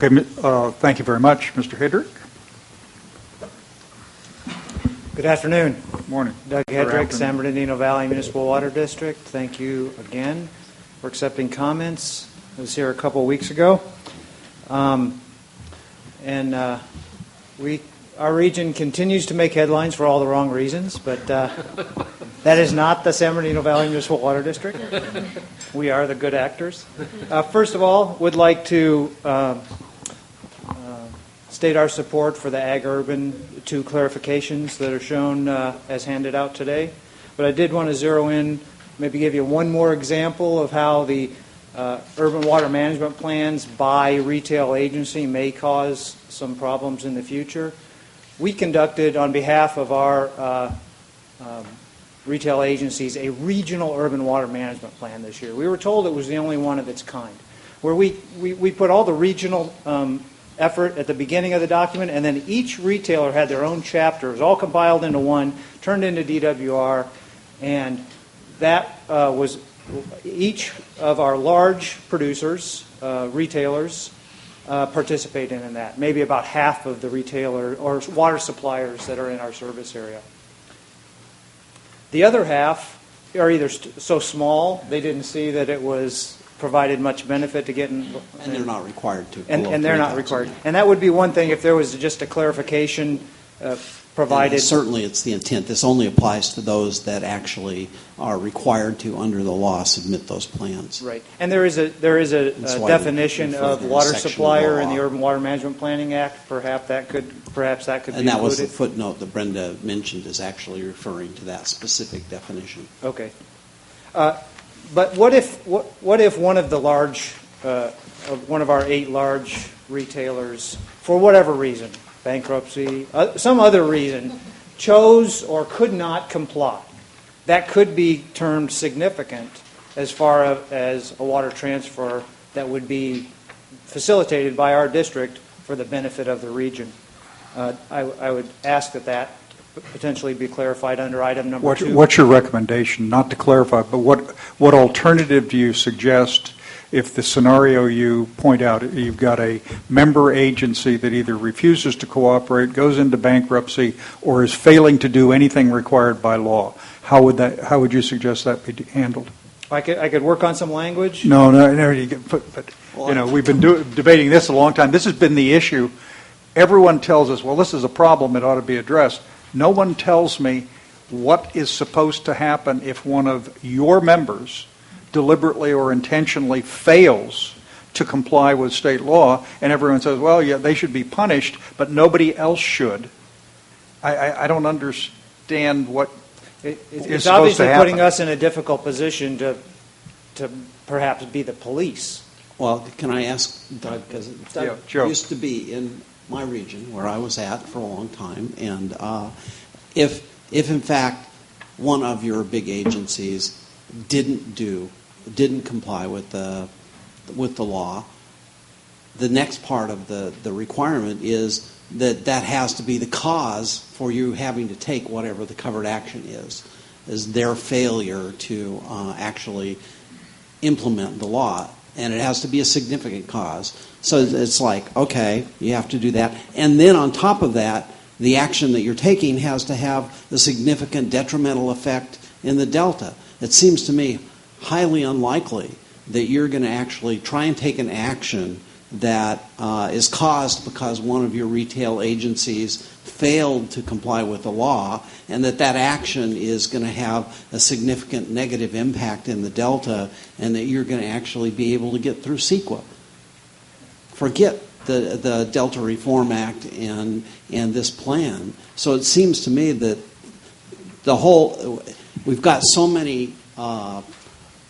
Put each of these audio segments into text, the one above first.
Okay, thank you very much, Mr. Hedrick. Good afternoon. Morning. Doug Hedrick, San Bernardino Valley Municipal Water District. Thank you again for accepting comments. I was here a couple of weeks ago. Our region continues to make headlines for all the wrong reasons, but that is not the San Bernardino Valley Municipal Water District. We are the good actors. First of all, would like to state our support for the Ag-Urban 2 clarifications that are shown as handed out today. But I did want to zero in, maybe give you one more example of how the urban water management plans by retail agency may cause some problems in the future. We conducted, on behalf of our retail agencies, a regional urban water management plan this year. We were told it was the only one of its kind, where we put all the regional effort at the beginning of the document, and then each retailer had their own chapter. It was all compiled into one, turned into DWR, and that was each of our large producers, retailers, participating in that. Maybe about half of the retailer or water suppliers that are in our service area. The other half are either so small they didn't see that it was provided much benefit to getting, and they're not required to. And they're not required. And that would be one thing if there was just a clarification provided. And certainly, it's the intent. This only applies to those that actually are required to, under the law, submit those plans. Right. And there is a definition of water supplier in the Urban Water Management Planning Act. Perhaps that could be included. And that was the footnote that Brenda mentioned is actually referring to that specific definition. Okay. But what if one of the one of our 8 large retailers, for whatever reason, bankruptcy, some other reason, chose or could not comply? That could be termed significant as far as a water transfer that would be facilitated by our district for the benefit of the region. I would ask that potentially be clarified under item number 2. What's your recommendation? Not to clarify, but what alternative do you suggest if the scenario you point out, you've got a member agency that either refuses to cooperate, goes into bankruptcy, or is failing to do anything required by law? How would you suggest that be handled? I could work on some language. No. We've been debating this a long time. This has been the issue. Everyone tells us, well, this is a problem, it ought to be addressed. No one tells me what is supposed to happen if one of your members deliberately or intentionally fails to comply with state law, and everyone says, well, yeah, they should be punished, but nobody else should. I don't understand what is supposed to happen. It's obviously putting us in a difficult position to perhaps be the police. Well, can I ask Doug, because Doug used to be in my region where I was at for a long time, and if in fact one of your big agencies didn't comply with the law, the next part of the requirement is that has to be the cause for you having to take whatever the covered action is their failure to actually implement the law. And it has to be a significant cause. So it's like, okay, you have to do that. And then on top of that, the action that you're taking has to have a significant detrimental effect in the delta. It seems to me highly unlikely that you're going to actually try and take an action that is caused because one of your retail agencies failed to comply with the law, and that action is going to have a significant negative impact in the delta, and that you're going to actually be able to get through CEQA. Forget the Delta Reform Act and this plan. So it seems to me that we've got so many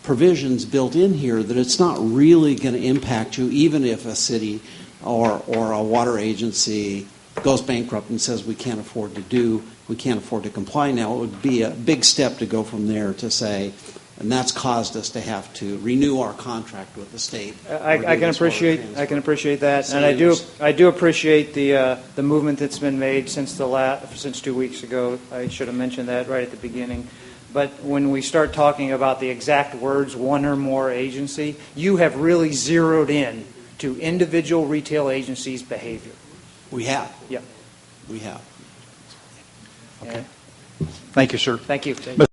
provisions built in here that it's not really going to impact you, even if a city or a water agency goes bankrupt and says we can't afford to comply now. It would be a big step to go from there to say, and that's caused us to have to renew our contract with the state. I can appreciate that, and I do appreciate the movement that's been made since 2 weeks ago. I should have mentioned that right at the beginning. But when we start talking about the exact words, one or more agency, you have really zeroed in to individual retail agencies' behavior. We have. Yep. We have. Okay. Thank you, sir. Thank you.